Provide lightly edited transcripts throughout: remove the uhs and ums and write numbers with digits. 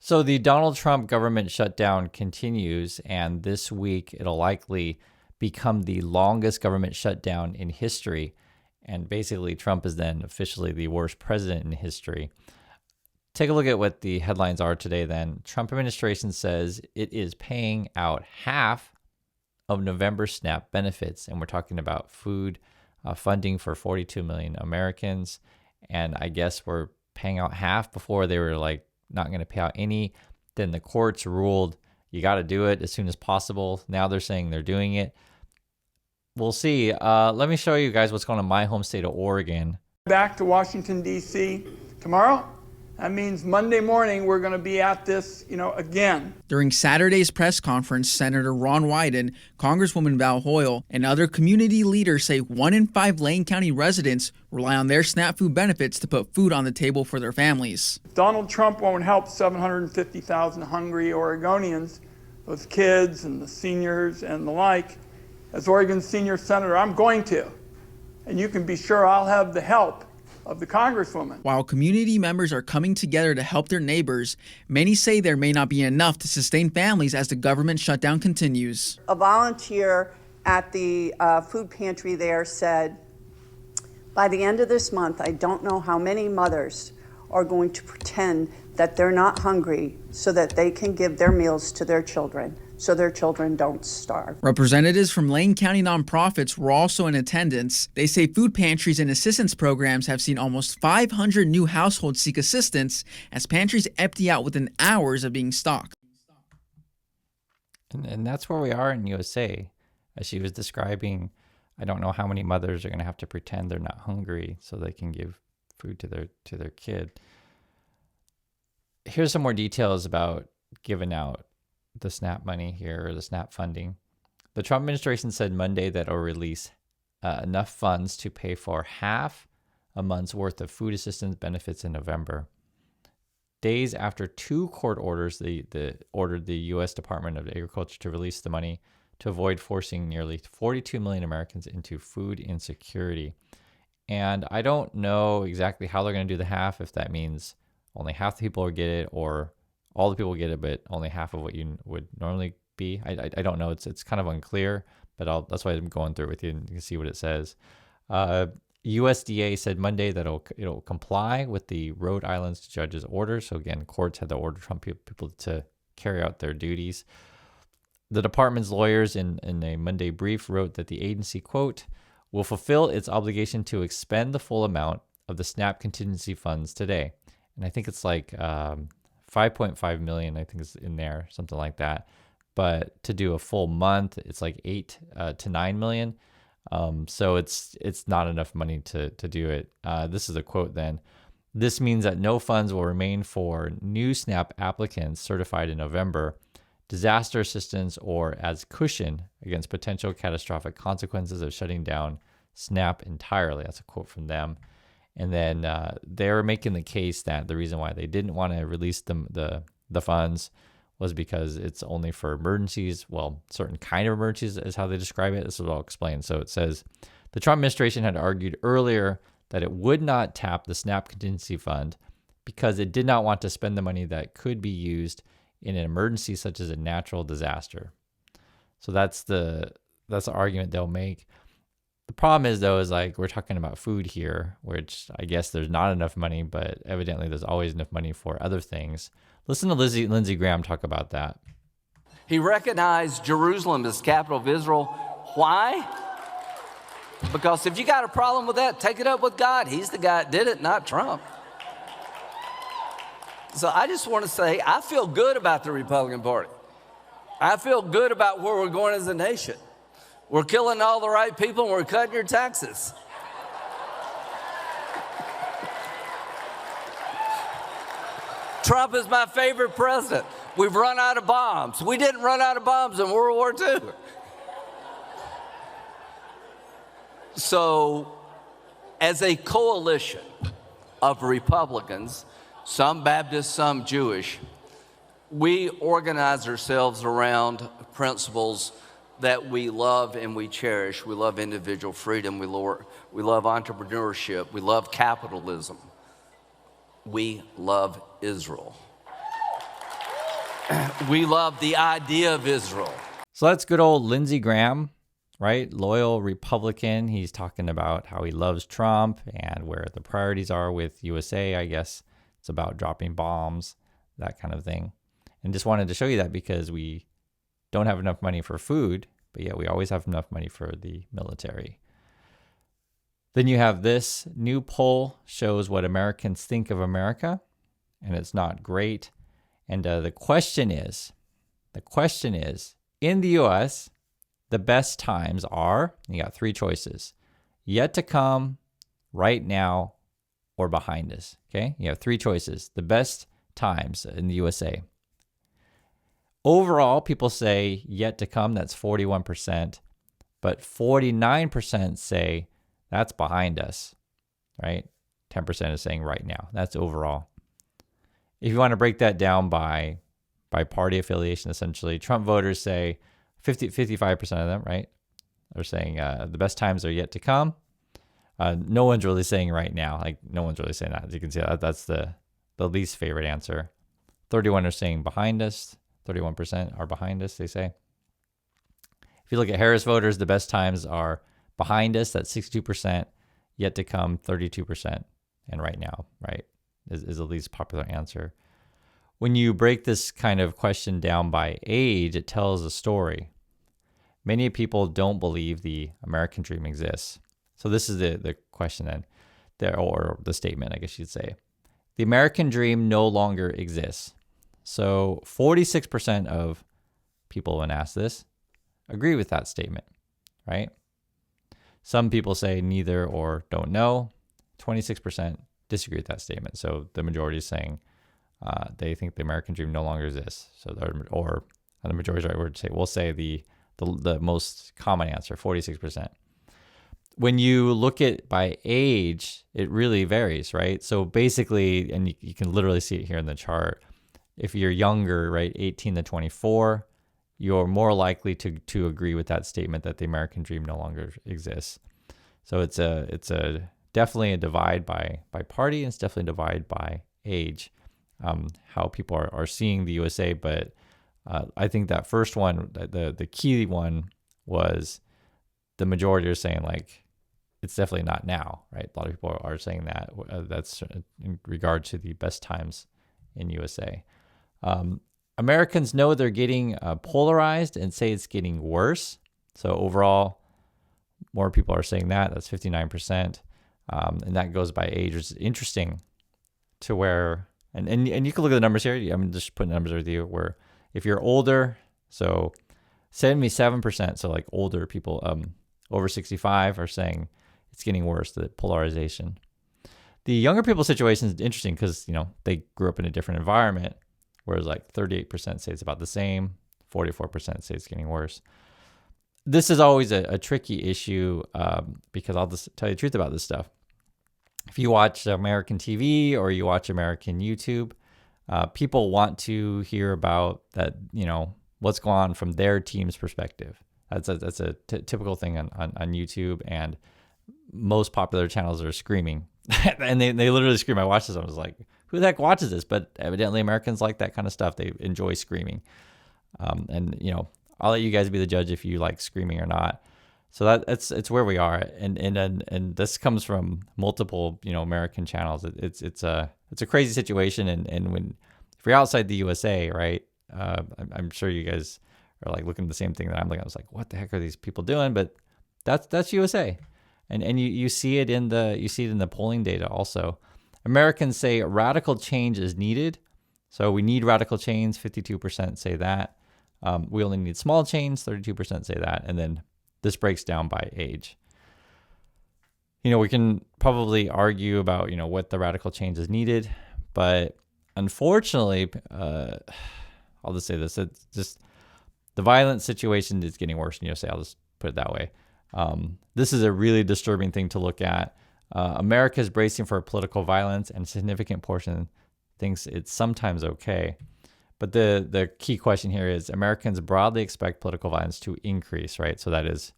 So the Donald Trump government shutdown continues, and this week it'll likely become the longest government shutdown in history. And basically, Trump is then officially the worst president in history. Take a look at what the headlines are today then. Trump administration says it is paying out half of November SNAP benefits, and we're talking about food funding for 42 million Americans. And I guess we're paying out half. Before they were like not going to pay out any. Then the courts ruled you got to do it as soon as possible. Now they're saying they're doing it. We'll see. Let me show you guys what's going on in my home state of Oregon. Back to Washington, D.C. tomorrow. That means Monday morning we're going to be at this, again. During Saturday's press conference, Senator Ron Wyden, Congresswoman Val Hoyle, and other community leaders say 1 in 5 Lane County residents rely on their SNAP food benefits to put food on the table for their families. Donald Trump won't help 750,000 hungry Oregonians, those kids and the seniors and the like. As Oregon's senior senator, I'm going to. And you can be sure I'll have the help of the Congresswoman. While community members are coming together to help their neighbors, many say there may not be enough to sustain families as the government shutdown continues. A volunteer at the food pantry there said, by the end of this month, I don't know how many mothers are going to pretend that they're not hungry so that they can give their meals to their children, so their children don't starve. Representatives from Lane County nonprofits were also in attendance. They say food pantries and assistance programs have seen almost 500 new households seek assistance as pantries empty out within hours of being stocked. And that's where we are in USA. As she was describing, I don't know how many mothers are going to have to pretend they're not hungry so they can give food to their kid. Here's some more details about giving out the SNAP money here, or the SNAP funding. The Trump administration said Monday that it'll release enough funds to pay for half a month's worth of food assistance benefits in November. Days after 2 court orders ordered the U.S. Department of Agriculture to release the money to avoid forcing nearly 42 million Americans into food insecurity. And I don't know exactly how they're going to do the half, if that means only half the people will get it, or all the people get it, but only half of what you would normally be. I don't know. It's kind of unclear, but that's why I'm going through it with you, and you can see what it says. USDA said Monday that it'll comply with the Rhode Island judge's order. So again, courts had to order Trump people to carry out their duties. The department's lawyers in a Monday brief wrote that the agency, quote, will fulfill its obligation to expend the full amount of the SNAP contingency funds today. And I think it's like 5.5 million, I think is in there, something like that. But to do a full month, it's like 8 to 9 million. So it's not enough money to do it. This is a quote then. This means that no funds will remain for new SNAP applicants certified in November, disaster assistance, or as cushion against potential catastrophic consequences of shutting down SNAP entirely. That's a quote from them. And then they're making the case that the reason why they didn't want to release the funds was because it's only for emergencies. Well, certain kind of emergencies is how they describe it. This is what I'll explain. So it says, the Trump administration had argued earlier that it would not tap the SNAP contingency fund because it did not want to spend the money that could be used in an emergency such as a natural disaster. So that's the argument they'll make. The problem is, though, is like we're talking about food here, which I guess there's not enough money, but evidently there's always enough money for other things. Listen to Lindsey Graham talk about that. He recognized Jerusalem as capital of Israel. Why? Because if you got a problem with that, take it up with God. He's the guy that did it, not Trump. So I just want to say, I feel good about the Republican Party. I feel good about where we're going as a nation. We're killing all the right people and we're cutting your taxes. Trump is my favorite president. We've run out of bombs. We didn't run out of bombs in World War II. So, as a coalition of Republicans, some Baptist, some Jewish, we organize ourselves around principles that we love and we cherish. We love individual freedom. We love entrepreneurship. We love capitalism. We love Israel. We love the idea of Israel. So that's good old Lindsey Graham, right? Loyal Republican. He's talking about how he loves Trump and where the priorities are with USA. I guess it's about dropping bombs, that kind of thing. And just wanted to show you that because we don't have enough money for food, but yet we always have enough money for the military. Then you have this new poll shows what Americans think of America, and it's not great. And the question is, in the U.S., the best times are, you got three choices: yet to come, right now, or behind us. Okay, you have three choices. The best times in the USA. Overall, people say yet to come, that's 41%, but 49% say that's behind us, right? 10% is saying right now. That's overall. If you want to break that down by party affiliation, essentially, Trump voters say 55% of them, right, are saying the best times are yet to come. No one's really saying right now. Like, no one's really saying that. As you can see, that's the least favorite answer. 31 are saying behind us. 31% are behind us, they say. If you look at Harris voters, the best times are behind us, that's 62%, yet to come, 32%, and right now, right, is the least popular answer. When you break this kind of question down by age, it tells a story. Many people don't believe the American dream exists. So this is the question then, or the statement, I guess you'd say. The American dream no longer exists. So 46% of people, when asked this, agree with that statement, right? Some people say neither or don't know. 26% disagree with that statement. So the majority is saying they think the American dream no longer exists. So or the majority, right, we'll say the most common answer, 46%. When you look at by age, it really varies, right? So basically, and you can literally see it here in the chart, if you're younger, right, 18 to 24, you're more likely to agree with that statement that the American dream no longer exists. So it's a definitely a divide by party, and it's definitely a divide by age, how people are seeing the USA. But I think that first one, the key one, was the majority are saying, like, it's definitely not now, right? A lot of people are saying that. That's in regard to the best times in USA. Americans know they're getting polarized and say it's getting worse. So overall, more people are saying that. That's 59%. And that goes by age, which is interesting to where, and you can look at the numbers here. I'm just putting numbers with you where if you're older, so 77%, so like older people over 65 are saying it's getting worse, the polarization. The younger people situation is interesting because, they grew up in a different environment, whereas like 38% say it's about the same, 44% say it's getting worse. This is always a tricky issue because I'll just tell you the truth about this stuff. If you watch American TV or you watch American YouTube, people want to hear about that, what's going on from their team's perspective. That's a typical thing on YouTube, and most popular channels are screaming. And they literally scream. I watched this, I was like, who the heck watches this? But evidently Americans like that kind of stuff. They enjoy screaming. And I'll let you guys be the judge if you like screaming or not. So it's where we are. And this comes from multiple, American channels. It's a crazy situation. And if you're outside the USA, right, I'm sure you guys are like looking at the same thing that I'm looking at. I was like, what the heck are these people doing? But that's USA. And you see it in the polling data also. Americans say radical change is needed. So we need radical change, 52% say that. We only need small change, 32% say that. And then this breaks down by age. We can probably argue about, what the radical change is needed. But unfortunately, I'll just say this, it's just the violent situation is getting worse in USA. I'll just put it that way. This is a really disturbing thing to look at. America is bracing for political violence, and a significant portion thinks it's sometimes okay. But the key question here is Americans broadly expect political violence to increase, right? So that is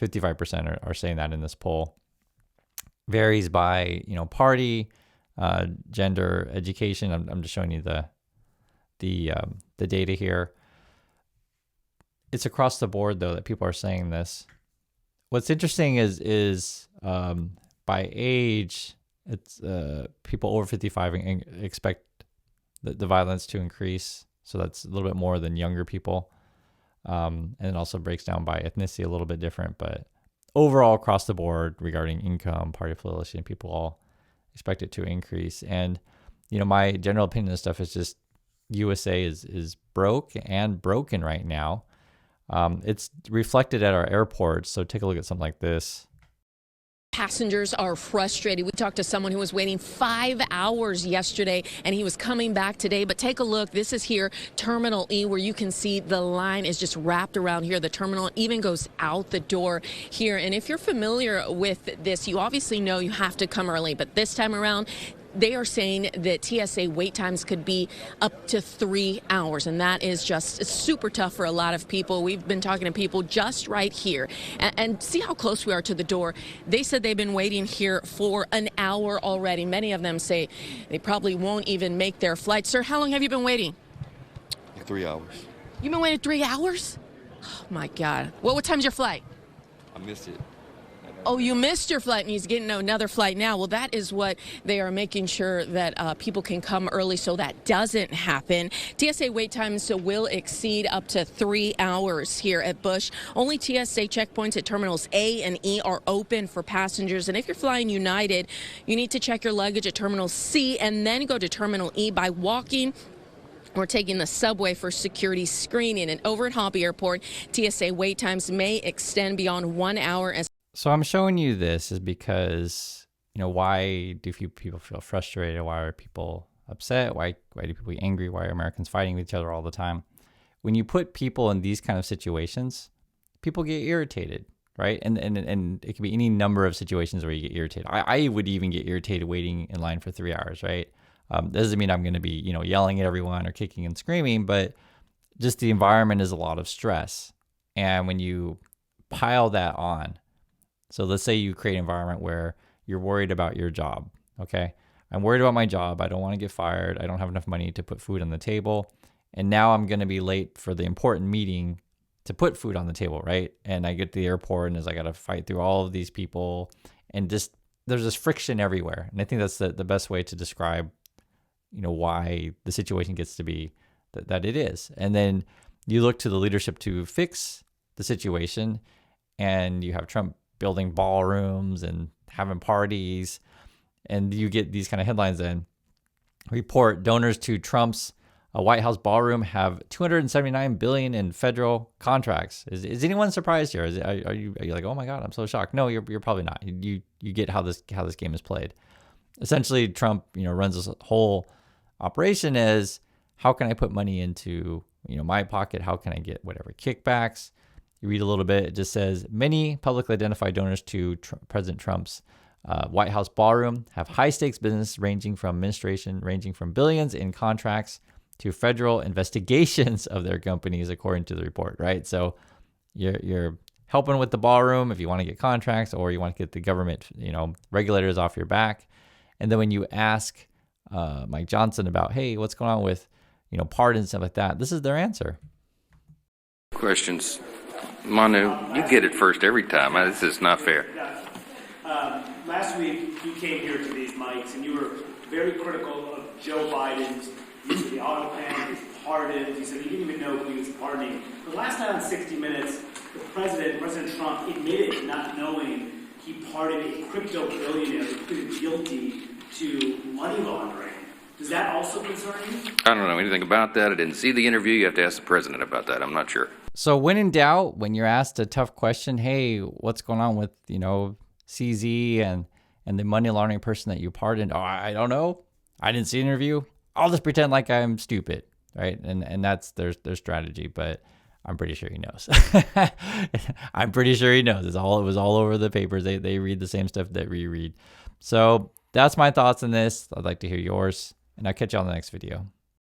55% are saying that in this poll. Varies by, party, gender, education. I'm just showing you the data here. It's across the board though that people are saying this. What's interesting is by age, it's people over 55 expect the violence to increase. So that's a little bit more than younger people. And it also breaks down by ethnicity a little bit different, but overall across the board regarding income, party affiliation, people all expect it to increase. And, my general opinion of this stuff is just USA is broke and broken right now. It's reflected at our airports. So take a look at something like this. Passengers are frustrated. We talked to someone who was waiting 5 hours yesterday and he was coming back today. But take a look. This is here, Terminal E, where you can see the line is just wrapped around here. The terminal even goes out the door here. And if you're familiar with this, you obviously know you have to come early. But this time around, they are saying that TSA wait times could be up to 3 hours, and that is just super tough for a lot of people. We've been talking to people just right here, and see how close we are to the door. They said they've been waiting here for an hour already. Many of them say they probably won't even make their flight. Sir, how long have you been waiting? 3 hours. You've been waiting 3 hours? Oh, my God. What time's your flight? I missed it. Oh, you missed your flight and he's getting another flight now. Well, that is what they are making sure that people can come early so that doesn't happen. TSA wait times will exceed up to 3 hours here at Bush. Only TSA checkpoints at Terminals A and E are open for passengers. And if you're flying United, you need to check your luggage at Terminal C and then go to Terminal E by walking or taking the subway for security screening. And over at Hobby Airport, TSA wait times may extend beyond 1 hour. So I'm showing you this is because, why do people feel frustrated? Why are people upset? Why do people get angry? Why are Americans fighting with each other all the time? When you put people in these kind of situations, people get irritated, right? And it can be any number of situations where you get irritated. I would even get irritated waiting in line for 3 hours, right? Doesn't mean I'm going to be, yelling at everyone or kicking and screaming, but just the environment is a lot of stress. And when you pile that on, so let's say you create an environment where you're worried about your job, okay? I'm worried about my job. I don't want to get fired. I don't have enough money to put food on the table. And now I'm going to be late for the important meeting to put food on the table, right? And I get to the airport and I got to fight through all of these people and just there's this friction everywhere. And I think that's the best way to describe, why the situation gets to be that it is. And then you look to the leadership to fix the situation and you have Trump building ballrooms and having parties, and you get these kind of headlines in. Report donors to Trump's White House ballroom have $279 billion in federal contracts. Is anyone surprised here? Are you like, oh my God, I'm so shocked? No, you're probably not. You get how this game is played. Essentially, Trump runs this whole operation as how can I put money into my pocket? How can I get whatever kickbacks? You read a little bit, it just says, many publicly identified donors to President Trump's White House ballroom have high-stakes business ranging from billions in contracts to federal investigations of their companies, according to the report, right? So you're helping with the ballroom if you want to get contracts or you want to get the government, regulators off your back. And then when you ask Mike Johnson about, hey, what's going on with, pardons and stuff like that, this is their answer. Questions. Manu, you get it first every time. This is not fair. Last week, you came here to these mics, and you were very critical of Joe Biden's use of the auto pen, his pardons. You said he didn't even know who he was pardoning. The last night on 60 Minutes, President Trump, admitted not knowing he pardoned a crypto billionaire who pleaded guilty to money laundering. Does that also concern you? I don't know anything about that. I didn't see the interview. You have to ask the president about that. I'm not sure. So when in doubt, when you're asked a tough question, hey, what's going on with, CZ and the money laundering person that you pardoned? Oh, I don't know. I didn't see an interview. I'll just pretend like I'm stupid, right? And that's their strategy, but I'm pretty sure he knows. I'm pretty sure he knows. It was all over the papers. They read the same stuff that we read. So that's my thoughts on this. I'd like to hear yours, and I'll catch you on the next video.